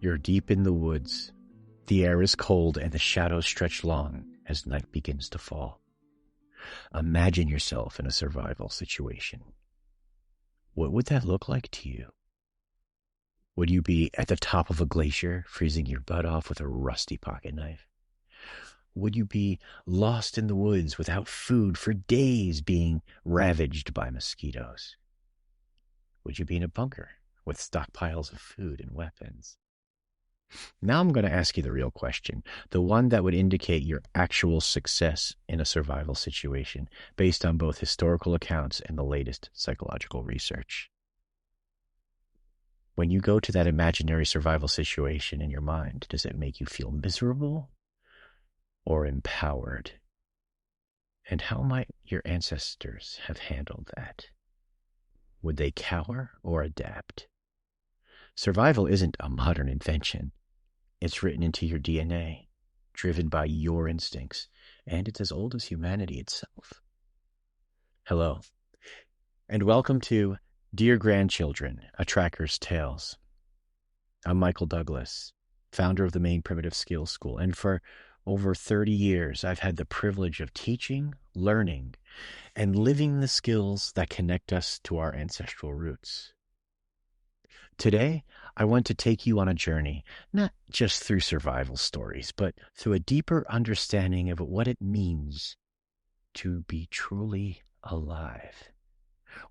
You're deep in the woods. The air is cold and the shadows stretch long as night begins to fall. Imagine yourself in a survival situation. What would that look like to you? Would you be at the top of a glacier, freezing your butt off with a rusty pocket knife? Would you be lost in the woods without food for days, being ravaged by mosquitoes? Would you be in a bunker with stockpiles of food and weapons? Now I'm going to ask you the real question, the one that would indicate your actual success in a survival situation based on both historical accounts and the latest psychological research. When you go to that imaginary survival situation in your mind, does it make you feel miserable or empowered? And how might your ancestors have handled that? Would they cower or adapt? Survival isn't a modern invention. It's written into your DNA, driven by your instincts, and it's as old as humanity itself. Hello, and welcome to Dear Grandchildren, A Tracker's Tales. I'm Michael Douglas, founder of the Maine Primitive Skills School, and for over 30 years, I've had the privilege of teaching, learning, and living the skills that connect us to our ancestral roots. Today, I want to take you on a journey, not just through survival stories, but through a deeper understanding of what it means to be truly alive.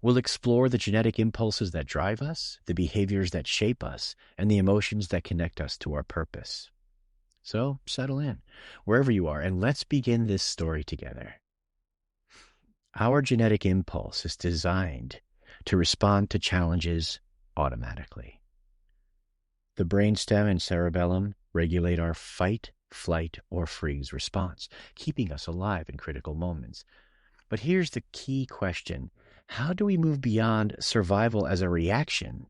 We'll explore the genetic impulses that drive us, the behaviors that shape us, and the emotions that connect us to our purpose. So settle in, wherever you are, and let's begin this story together. Our genetic impulse is designed to respond to challenges automatically. The brainstem and cerebellum regulate our fight, flight, or freeze response, keeping us alive in critical moments. But here's the key question. How do we move beyond survival as a reaction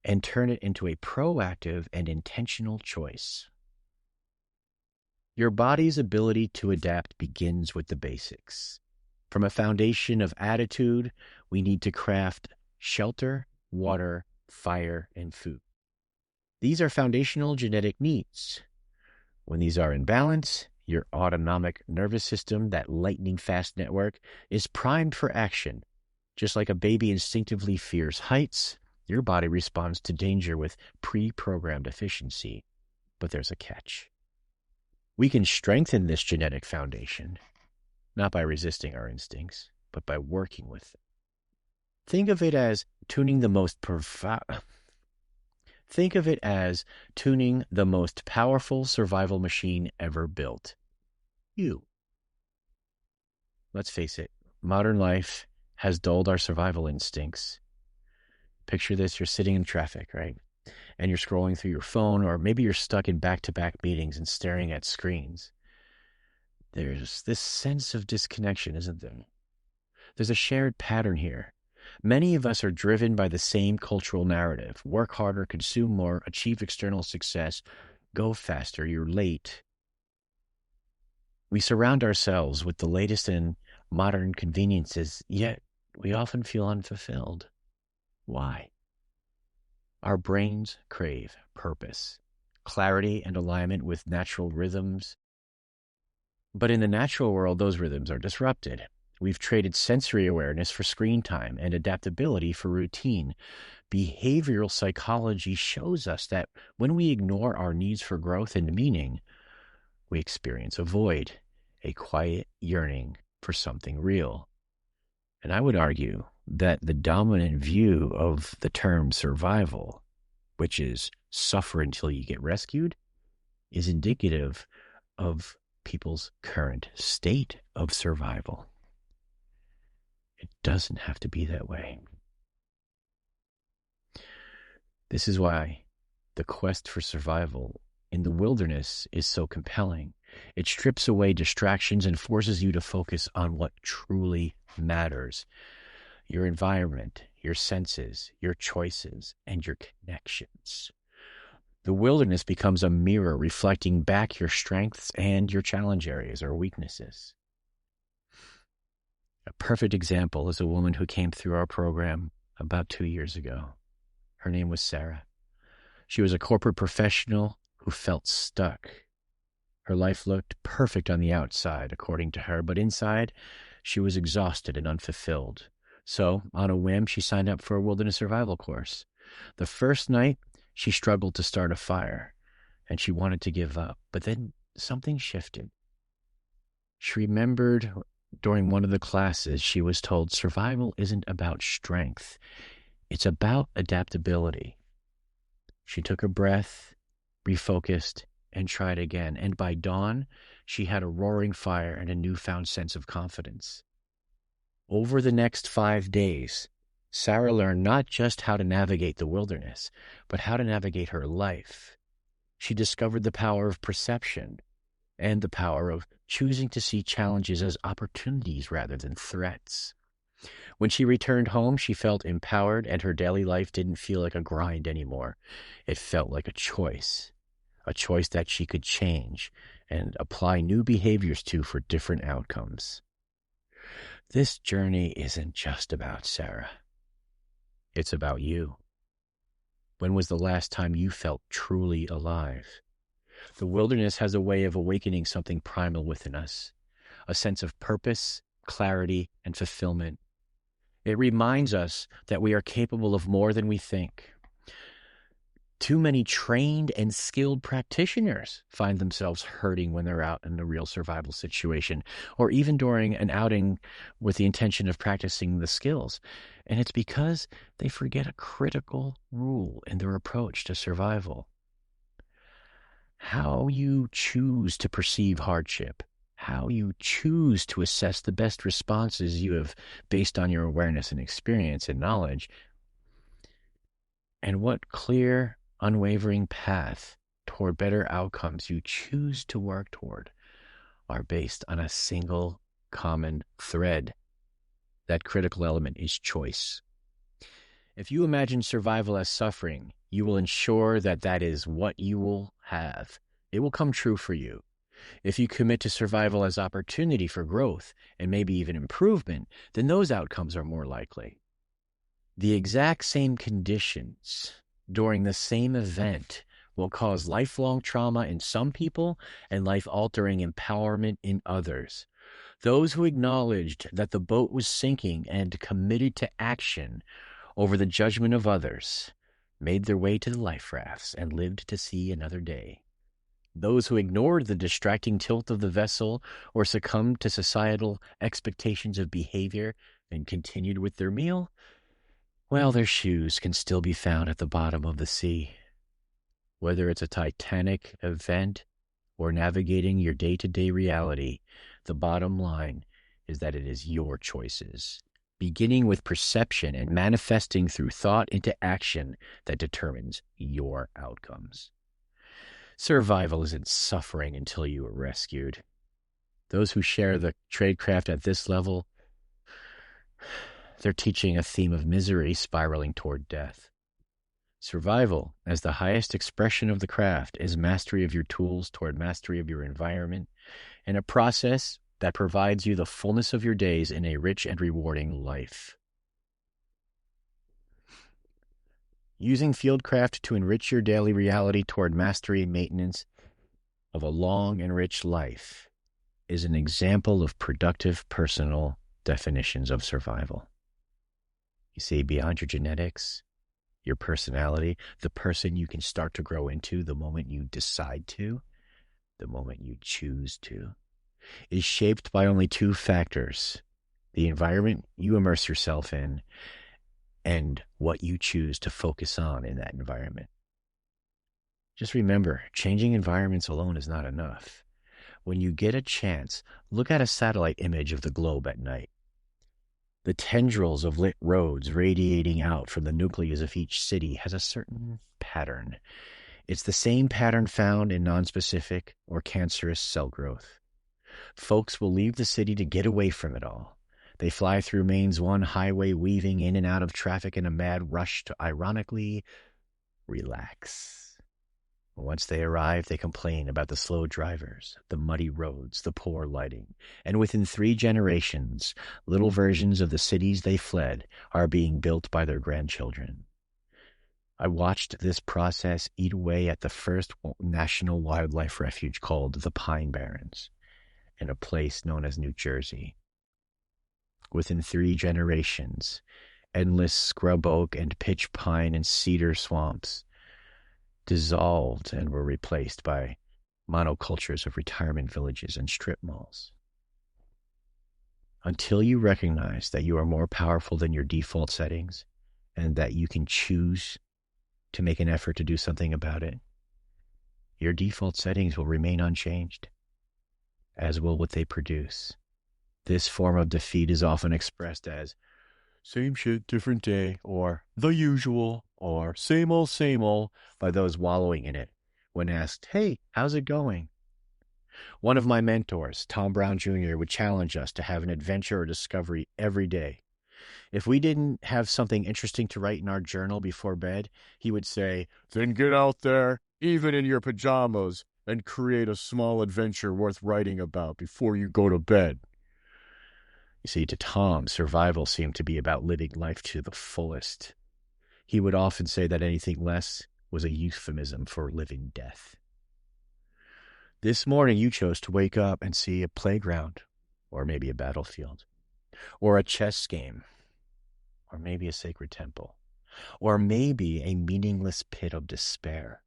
and turn it into a proactive and intentional choice? Your body's ability to adapt begins with the basics. From a foundation of attitude, we need to craft shelter, water, fire, and food. These are foundational genetic needs. When these are in balance, your autonomic nervous system, that lightning-fast network, is primed for action. Just like a baby instinctively fears heights, your body responds to danger with pre-programmed efficiency. But there's a catch. We can strengthen this genetic foundation, not by resisting our instincts, but by working with them. Think of it as tuning the most powerful survival machine ever built. You. Let's face it, modern life has dulled our survival instincts. Picture this, you're sitting in traffic, right? And you're scrolling through your phone, or maybe you're stuck in back-to-back meetings and staring at screens. There's this sense of disconnection, isn't there? There's a shared pattern here. Many of us are driven by the same cultural narrative. Work harder, consume more, achieve external success, go faster, you're late. We surround ourselves with the latest in modern conveniences, yet we often feel unfulfilled. Why? Our brains crave purpose, clarity, and alignment with natural rhythms. But in the natural world, those rhythms are disrupted. We've traded sensory awareness for screen time and adaptability for routine. Behavioral psychology shows us that when we ignore our needs for growth and meaning, we experience a void, a quiet yearning for something real. And I would argue that the dominant view of the term survival, which is suffer until you get rescued, is indicative of people's current state of survival. It doesn't have to be that way. This is why the quest for survival in the wilderness is so compelling. It strips away distractions and forces you to focus on what truly matters. Your environment, your senses, your choices, and your connections. The wilderness becomes a mirror reflecting back your strengths and your challenge areas or weaknesses. A perfect example is a woman who came through our program about 2 years ago. Her name was Sarah. She was a corporate professional who felt stuck. Her life looked perfect on the outside, according to her, but inside, she was exhausted and unfulfilled. So, on a whim, she signed up for a wilderness survival course. The first night, she struggled to start a fire, and she wanted to give up. But then something shifted. She remembered during one of the classes, she was told survival isn't about strength, it's about adaptability. She took a breath, refocused, and tried again. And by dawn, she had a roaring fire and a newfound sense of confidence. Over the next 5 days, Sarah learned not just how to navigate the wilderness, but how to navigate her life. She discovered the power of perception and the power of choosing to see challenges as opportunities rather than threats. When she returned home, she felt empowered, and her daily life didn't feel like a grind anymore. It felt like a choice that she could change and apply new behaviors to for different outcomes. This journey isn't just about Sarah. It's about you. When was the last time you felt truly alive? The wilderness has a way of awakening something primal within us, a sense of purpose, clarity, and fulfillment. It reminds us that we are capable of more than we think. Too many trained and skilled practitioners find themselves hurting when they're out in a real survival situation, or even during an outing with the intention of practicing the skills. And it's because they forget a critical rule in their approach to survival. How you choose to perceive hardship, how you choose to assess the best responses you have based on your awareness and experience and knowledge, and what clear, unwavering path toward better outcomes you choose to work toward are based on a single common thread. That critical element is choice. If you imagine survival as suffering, you will ensure that that is what you will have. It will come true for you. If you commit to survival as opportunity for growth and maybe even improvement, then those outcomes are more likely. The exact same conditions during the same event will cause lifelong trauma in some people and life-altering empowerment in others. Those who acknowledged that the boat was sinking and committed to action over the judgment of others made their way to the life rafts and lived to see another day. Those who ignored the distracting tilt of the vessel or succumbed to societal expectations of behavior and continued with their meal, well, their shoes can still be found at the bottom of the sea. Whether it's a titanic event or navigating your day-to-day reality, the bottom line is that it is your choices, beginning with perception and manifesting through thought into action, that determines your outcomes. Survival isn't suffering until you are rescued. Those who share the tradecraft at this level, they're teaching a theme of misery spiraling toward death. Survival, as the highest expression of the craft, is mastery of your tools toward mastery of your environment, and a process that provides you the fullness of your days in a rich and rewarding life. Using fieldcraft to enrich your daily reality toward mastery and maintenance of a long and rich life is an example of productive personal definitions of survival. You see, beyond your genetics, your personality, the person you can start to grow into the moment you decide to, the moment you choose to, is shaped by only two factors: the environment you immerse yourself in and what you choose to focus on in that environment. Just remember, changing environments alone is not enough. When you get a chance, look at a satellite image of the globe at night. The tendrils of lit roads radiating out from the nucleus of each city has a certain pattern. It's the same pattern found in nonspecific or cancerous cell growth. Folks will leave the city to get away from it all. They fly through Maine's one highway, weaving in and out of traffic in a mad rush to ironically relax. Once they arrive, they complain about the slow drivers, the muddy roads, the poor lighting, and within 3 generations, little versions of the cities they fled are being built by their grandchildren. I watched this process eat away at the first national wildlife refuge called the Pine Barrens in a place known as New Jersey. Within 3 generations, endless scrub oak and pitch pine and cedar swamps dissolved and were replaced by monocultures of retirement villages and strip malls. Until you recognize that you are more powerful than your default settings and that you can choose to make an effort to do something about it, your default settings will remain unchanged, as will what they produce. This form of defeat is often expressed as same shit, different day, or the usual, or same old, by those wallowing in it when asked, hey, how's it going? One of my mentors, Tom Brown Jr., would challenge us to have an adventure or discovery every day. If we didn't have something interesting to write in our journal before bed, he would say, then get out there, even in your pajamas, and create a small adventure worth writing about before you go to bed. You see, to Tom, survival seemed to be about living life to the fullest. He would often say that anything less was a euphemism for living death. This morning you chose to wake up and see a playground, or maybe a battlefield, or a chess game, or maybe a sacred temple, or maybe a meaningless pit of despair.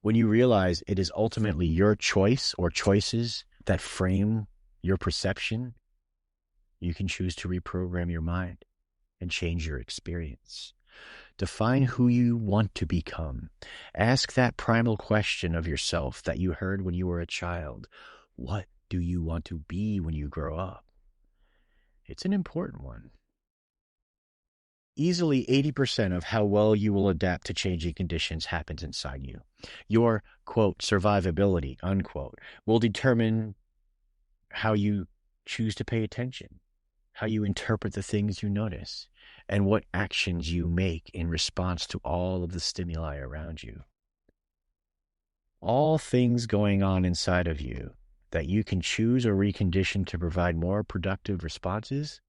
When you realize it is ultimately your choice or choices that frame your perception, you can choose to reprogram your mind and change your experience. Define who you want to become. Ask that primal question of yourself that you heard when you were a child. What do you want to be when you grow up? It's an important one. Easily 80% of how well you will adapt to changing conditions happens inside you. Your, quote, survivability, unquote, will determine how you choose to pay attention, how you interpret the things you notice, and what actions you make in response to all of the stimuli around you. All things going on inside of you that you can choose or recondition to provide more productive responses,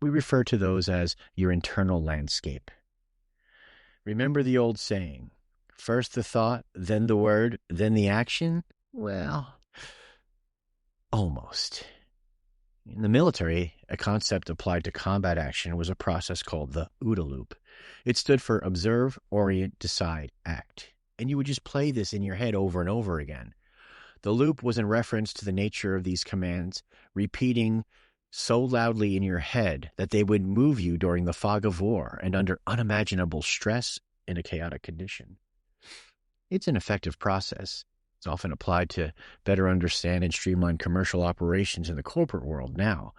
we refer to those as your internal landscape. Remember the old saying, first the thought, then the word, then the action? Well, almost. In the military, a concept applied to combat action was a process called the OODA loop. It stood for observe, orient, decide, act. And you would just play this in your head over and over again. The loop was in reference to the nature of these commands, repeating so loudly in your head that they would move you during the fog of war and under unimaginable stress in a chaotic condition. It's an effective process. It's often applied to better understand and streamline commercial operations in the corporate world now.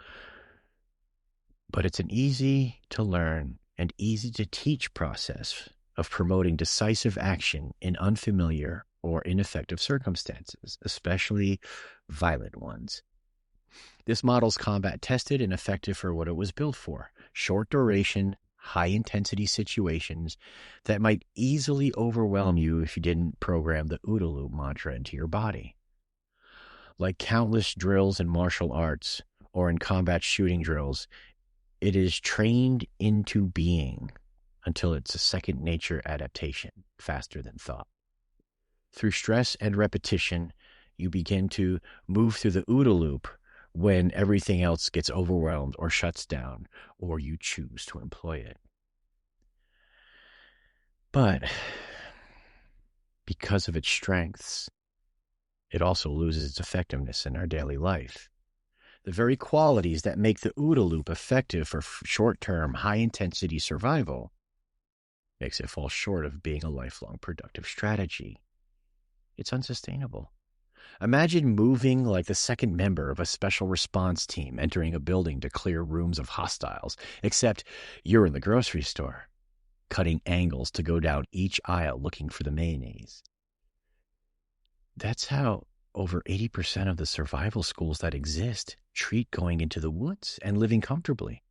But it's an easy to learn and easy to teach process of promoting decisive action in unfamiliar or ineffective circumstances, especially violent ones. This model's combat tested and effective for what it was built for: short duration, high-intensity situations that might easily overwhelm you if you didn't program the OODA loop mantra into your body. Like countless drills in martial arts or in combat shooting drills, it is trained into being until it's a second nature adaptation, faster than thought. Through stress and repetition, you begin to move through the OODA loop when everything else gets overwhelmed or shuts down, or you choose to employ it. But because of its strengths, it also loses its effectiveness in our daily life. The very qualities that make the OODA loop effective for short-term, high-intensity survival makes it fall short of being a lifelong productive strategy. It's unsustainable. Imagine moving like the second member of a special response team entering a building to clear rooms of hostiles, except you're in the grocery store, cutting angles to go down each aisle looking for the mayonnaise. That's how over 80% of the survival schools that exist treat going into the woods and living comfortably.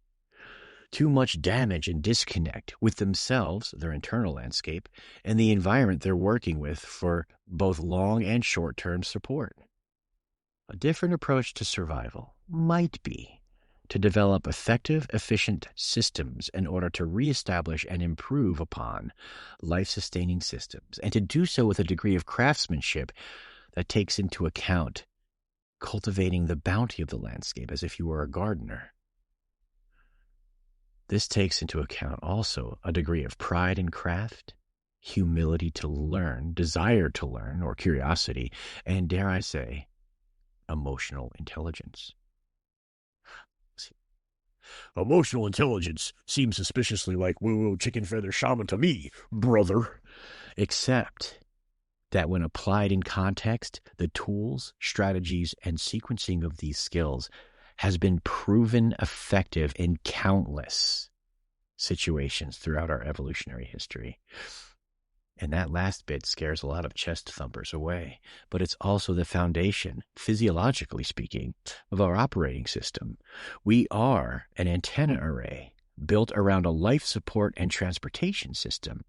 Too much damage and disconnect with themselves, their internal landscape, and the environment they're working with for both long and short-term support. A different approach to survival might be to develop effective, efficient systems in order to reestablish and improve upon life-sustaining systems, and to do so with a degree of craftsmanship that takes into account cultivating the bounty of the landscape as if you were a gardener. This takes into account also a degree of pride in craft, humility to learn, desire to learn, or curiosity, and dare I say, emotional intelligence. Emotional intelligence seems suspiciously like woo-woo chicken feather shaman to me, brother. Except that when applied in context, the tools, strategies, and sequencing of these skills has been proven effective in countless situations throughout our evolutionary history. And that last bit scares a lot of chest thumpers away, but it's also the foundation, physiologically speaking, of our operating system. We are an antenna array built around a life support and transportation system.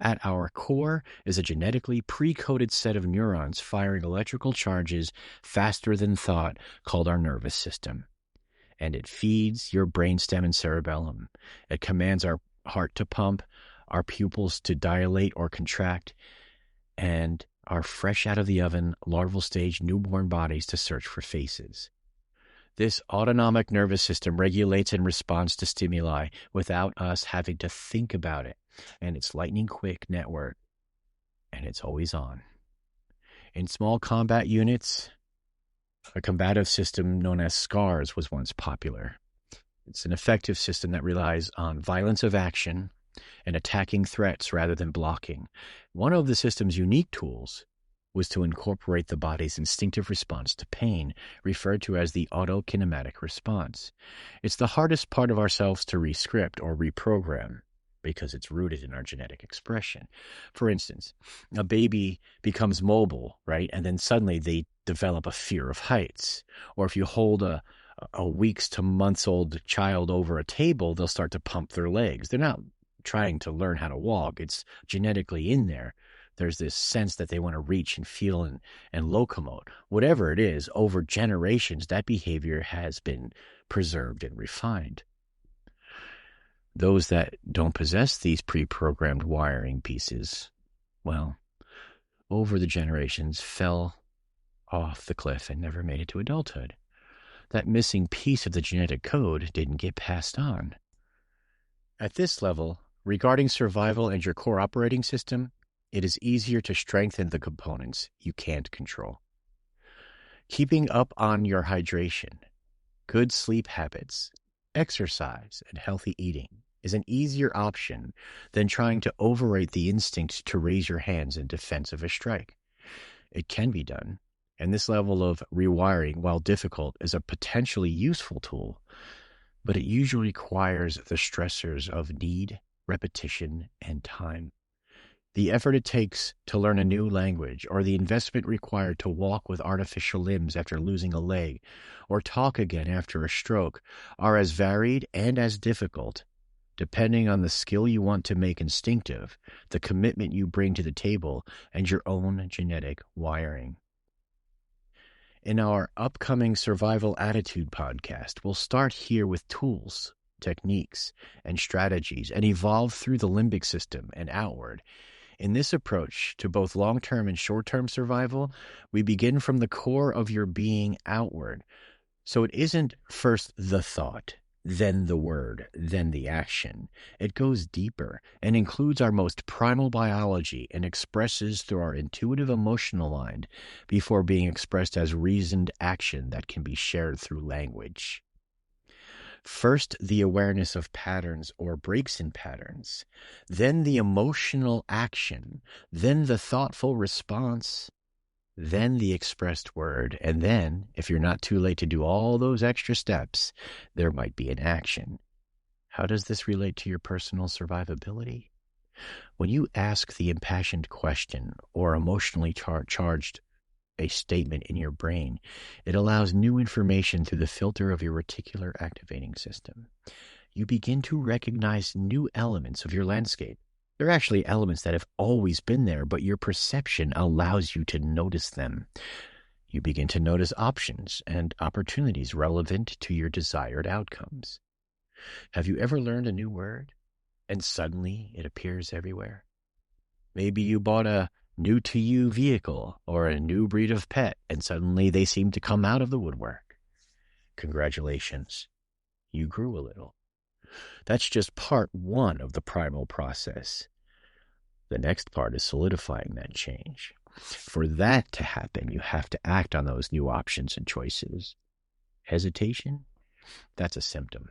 At our core is a genetically pre-coded set of neurons firing electrical charges faster than thought called our nervous system. And it feeds your brainstem and cerebellum. It commands our heart to pump, our pupils to dilate or contract, and our fresh out of the oven larval stage newborn bodies to search for faces. This autonomic nervous system regulates and responds to stimuli without us having to think about it. And it's lightning quick network, and it's always on. In small combat units, a combative system known as SCARS was once popular. It's an effective system that relies on violence of action and attacking threats rather than blocking. One of the system's unique tools was to incorporate the body's instinctive response to pain, referred to as the autokinematic response. It's the hardest part of ourselves to re-script or reprogram because it's rooted in our genetic expression. For instance, a baby becomes mobile, right? And then suddenly they develop a fear of heights. Or if you hold a weeks to months old child over a table, they'll start to pump their legs. They're not trying to learn how to walk. It's genetically in there. There's this sense that they want to reach and feel and locomote. Whatever it is, over generations, that behavior has been preserved and refined. Those that don't possess these pre-programmed wiring pieces, well, over the generations fell off the cliff and never made it to adulthood. That missing piece of the genetic code didn't get passed on. At this level, regarding survival and your core operating system, it is easier to strengthen the components you can't control. Keeping up on your hydration, good sleep habits, exercise, and healthy eating is an easier option than trying to override the instinct to raise your hands in defense of a strike. It can be done, and this level of rewiring, while difficult, is a potentially useful tool, but it usually requires the stressors of need, repetition, and time. The effort it takes to learn a new language, or the investment required to walk with artificial limbs after losing a leg, or talk again after a stroke, are as varied and as difficult, depending on the skill you want to make instinctive, the commitment you bring to the table, and your own genetic wiring. In our upcoming Survival Attitude podcast, we'll start here with tools, techniques, and strategies, and evolve through the limbic system and outward. In this approach to both long-term and short-term survival, we begin from the core of your being outward. So it isn't first the thought, then the word, then the action. It goes deeper and includes our most primal biology and expresses through our intuitive emotional mind before being expressed as reasoned action that can be shared through language. First, the awareness of patterns or breaks in patterns, then the emotional action, then the thoughtful response, then the expressed word, and then, if you're not too late to do all those extra steps, there might be an action. How does this relate to your personal survivability? When you ask the impassioned question or emotionally charged a statement in your brain, it allows new information through the filter of your reticular activating system. You begin to recognize new elements of your landscape. They're actually elements that have always been there, but your perception allows you to notice them. You begin to notice options and opportunities relevant to your desired outcomes. Have you ever learned a new word and suddenly it appears everywhere? Maybe you bought a new to you vehicle or a new breed of pet and suddenly they seem to come out of the woodwork. Congratulations, you grew a little. That's just part one of the primal process. The next part is solidifying that change. For that to happen, you have to act on those new options and choices. Hesitation? That's a symptom.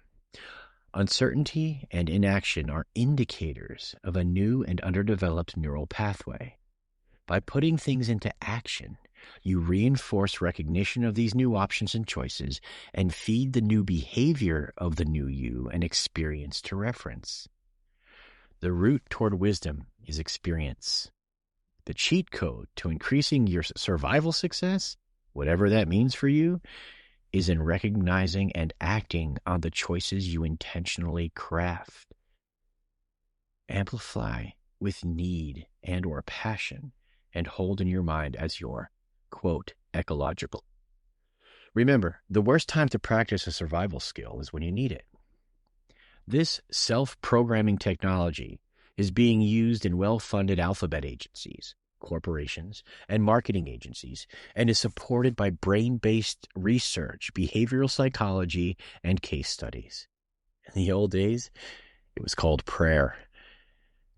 Uncertainty and inaction are indicators of a new and underdeveloped neural pathway. By putting things into action, you reinforce recognition of these new options and choices and feed the new behavior of the new you an experience to reference. The route toward wisdom is experience. The cheat code to increasing your survival success, whatever that means for you, is in recognizing and acting on the choices you intentionally craft. Amplify with need and or passion and hold in your mind as your, quote, ecological. Remember, the worst time to practice a survival skill is when you need it. This self-programming technology is being used in well-funded alphabet agencies, corporations, and marketing agencies, and is supported by brain-based research, behavioral psychology, and case studies. In the old days, it was called prayer,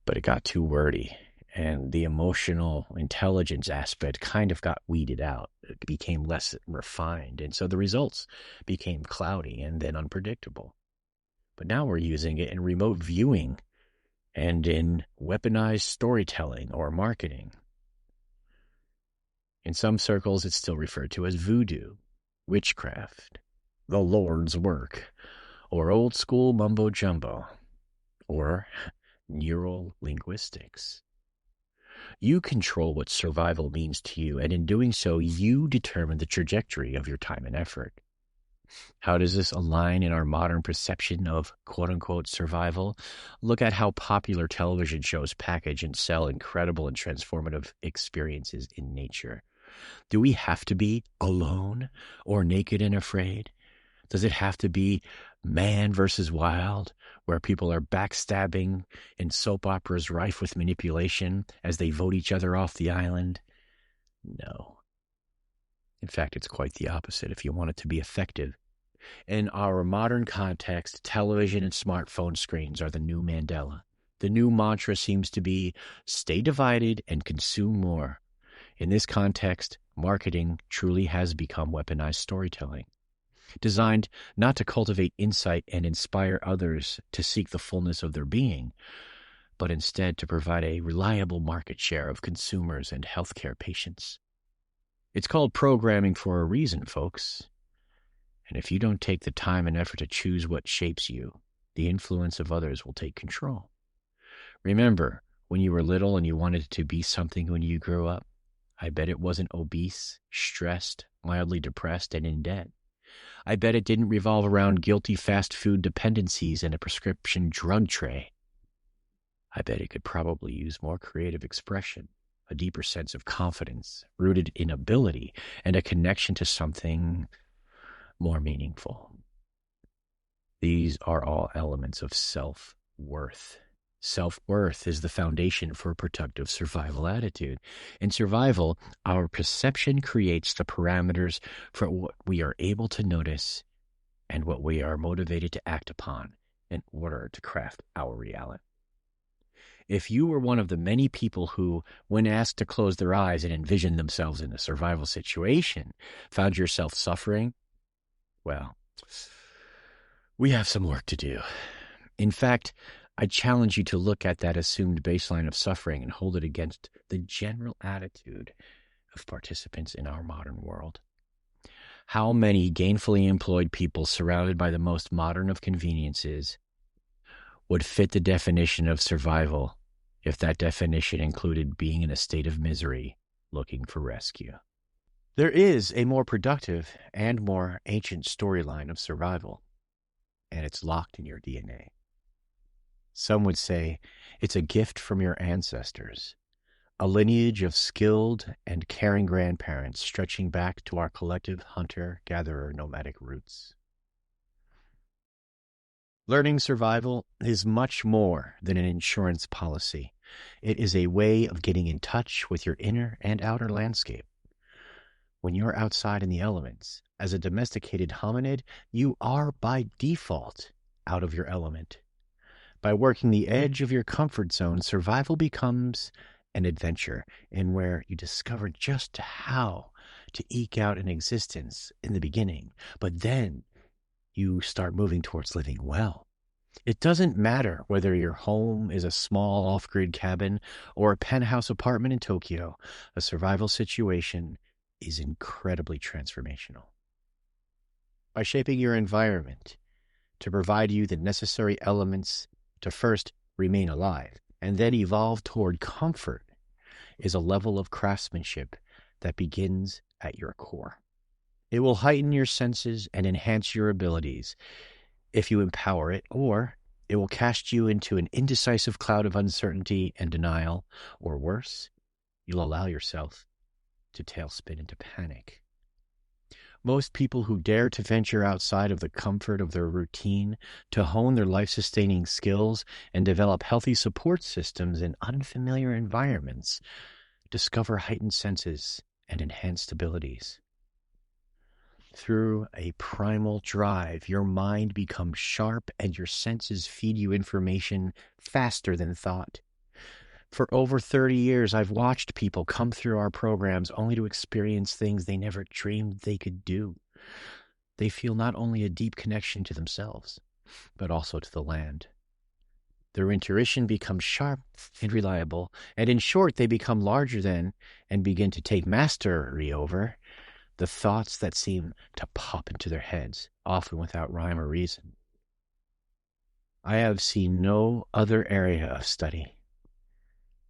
but it got too wordy, and the emotional intelligence aspect kind of got weeded out. It became less refined, and so the results became cloudy and then unpredictable. But now we're using it in remote viewing and in weaponized storytelling or marketing. In some circles, it's still referred to as voodoo, witchcraft, the Lord's work, or old school mumbo jumbo, or neural linguistics. You control what survival means to you, and in doing so, you determine the trajectory of your time and effort. How does this align in our modern perception of quote-unquote survival? Look at how popular television shows package and sell incredible and transformative experiences in nature. Do we have to be alone or naked and afraid? Does it have to be man versus wild, where people are backstabbing in soap operas rife with manipulation as they vote each other off the island? No. In fact, it's quite the opposite if you want it to be effective. In our modern context, television and smartphone screens are the new Mandela. The new mantra seems to be, stay divided and consume more. In this context, marketing truly has become weaponized storytelling, designed not to cultivate insight and inspire others to seek the fullness of their being, but instead to provide a reliable market share of consumers and healthcare patients. It's called programming for a reason, folks. And if you don't take the time and effort to choose what shapes you, the influence of others will take control. Remember, when you were little and you wanted to be something when you grew up, I bet it wasn't obese, stressed, mildly depressed, and in debt. I bet it didn't revolve around guilty fast food dependencies and a prescription drug tray. I bet it could probably use more creative expression, a deeper sense of confidence, rooted in ability, and a connection to something more meaningful. These are all elements of self-worth. Self-worth is the foundation for a productive survival attitude. In survival, our perception creates the parameters for what we are able to notice and what we are motivated to act upon in order to craft our reality. If you were one of the many people who, when asked to close their eyes and envision themselves in a survival situation, found yourself suffering, well, we have some work to do. In fact, I challenge you to look at that assumed baseline of suffering and hold it against the general attitude of participants in our modern world. How many gainfully employed people surrounded by the most modern of conveniences would fit the definition of survival if that definition included being in a state of misery, looking for rescue? There is a more productive and more ancient storyline of survival, and it's locked in your DNA. Some would say it's a gift from your ancestors, a lineage of skilled and caring grandparents stretching back to our collective hunter-gatherer nomadic roots. Learning survival is much more than an insurance policy. It is a way of getting in touch with your inner and outer landscape. When you're outside in the elements, as a domesticated hominid, you are by default out of your element. By working the edge of your comfort zone, survival becomes an adventure in where you discover just how to eke out an existence in the beginning, but then you start moving towards living well. It doesn't matter whether your home is a small off-grid cabin or a penthouse apartment in Tokyo, a survival situation is incredibly transformational. By shaping your environment to provide you the necessary elements to first remain alive and then evolve toward comfort is a level of craftsmanship that begins at your core. It will heighten your senses and enhance your abilities if you empower it, or it will cast you into an indecisive cloud of uncertainty and denial, or worse, you'll allow yourself to tailspin into panic. Most people who dare to venture outside of the comfort of their routine, to hone their life-sustaining skills and develop healthy support systems in unfamiliar environments, discover heightened senses and enhanced abilities. Through a primal drive, your mind becomes sharp and your senses feed you information faster than thought. For over 30 years, I've watched people come through our programs only to experience things they never dreamed they could do. They feel not only a deep connection to themselves, but also to the land. Their intuition becomes sharp and reliable, and in short, they become larger than and begin to take mastery over the thoughts that seem to pop into their heads, often without rhyme or reason. I have seen no other area of study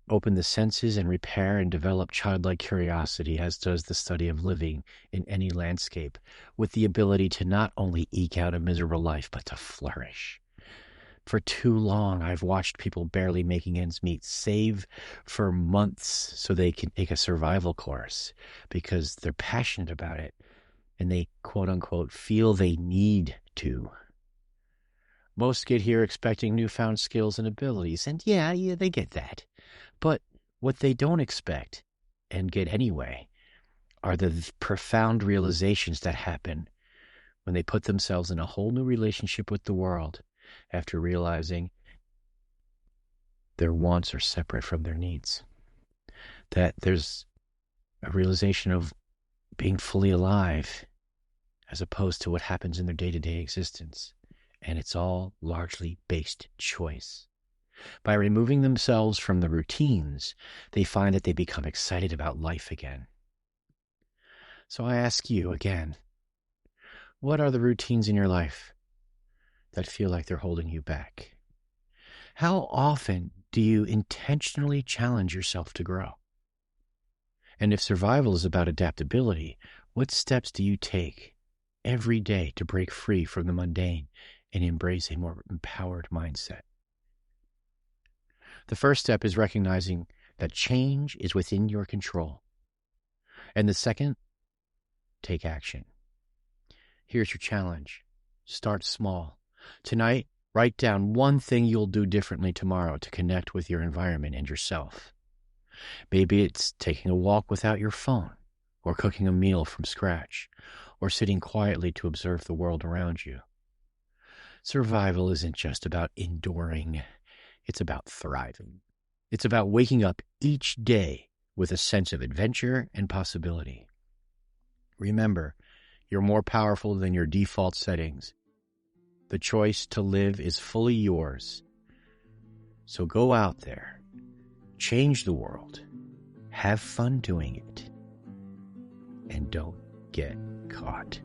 open the senses and repair and develop childlike curiosity as does the study of living in any landscape, with the ability to not only eke out a miserable life, but to flourish. For too long, I've watched people barely making ends meet save for months so they can take a survival course because they're passionate about it and they, quote unquote, feel they need to. Most get here expecting newfound skills and abilities, and yeah, they get that. But what they don't expect, and get anyway, are the profound realizations that happen when they put themselves in a whole new relationship with the world after realizing their wants are separate from their needs. That there's a realization of being fully alive as opposed to what happens in their day-to-day existence. And it's all largely based choice. By removing themselves from the routines, they find that they become excited about life again. So I ask you again, what are the routines in your life that feel like they're holding you back? How often do you intentionally challenge yourself to grow? And if survival is about adaptability, what steps do you take every day to break free from the mundane and embrace a more empowered mindset? The first step is recognizing that change is within your control. And the second, take action. Here's your challenge. Start small. Tonight, write down one thing you'll do differently tomorrow to connect with your environment and yourself. Maybe it's taking a walk without your phone, or cooking a meal from scratch, or sitting quietly to observe the world around you. Survival isn't just about enduring. It's about thriving. It's about waking up each day with a sense of adventure and possibility. Remember, you're more powerful than your default settings. The choice to live is fully yours. So go out there, change the world, have fun doing it, and don't get caught.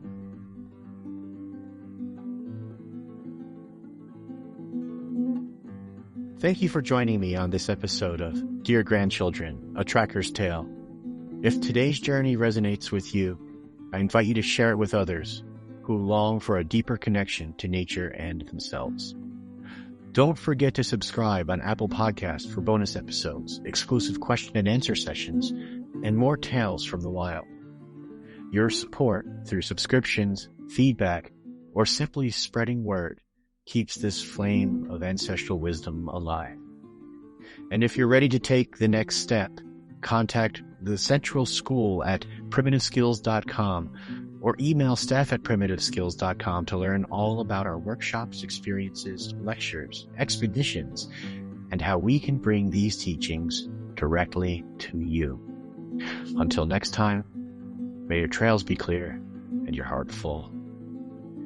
Thank you for joining me on this episode of Dear Grandchildren, A Tracker's Tale. If today's journey resonates with you, I invite you to share it with others who long for a deeper connection to nature and themselves. Don't forget to subscribe on Apple Podcasts for bonus episodes, exclusive question and answer sessions, and more tales from the wild. Your support through subscriptions, feedback, or simply spreading word keeps this flame of ancestral wisdom alive. And if you're ready to take the next step, contact the Central School at primitiveskills.com or email staff@primitiveskills.com to learn all about our workshops, experiences, lectures, expeditions, and how we can bring these teachings directly to you. Until next time, may your trails be clear and your heart full.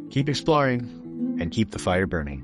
Keep exploring and keep the fire burning.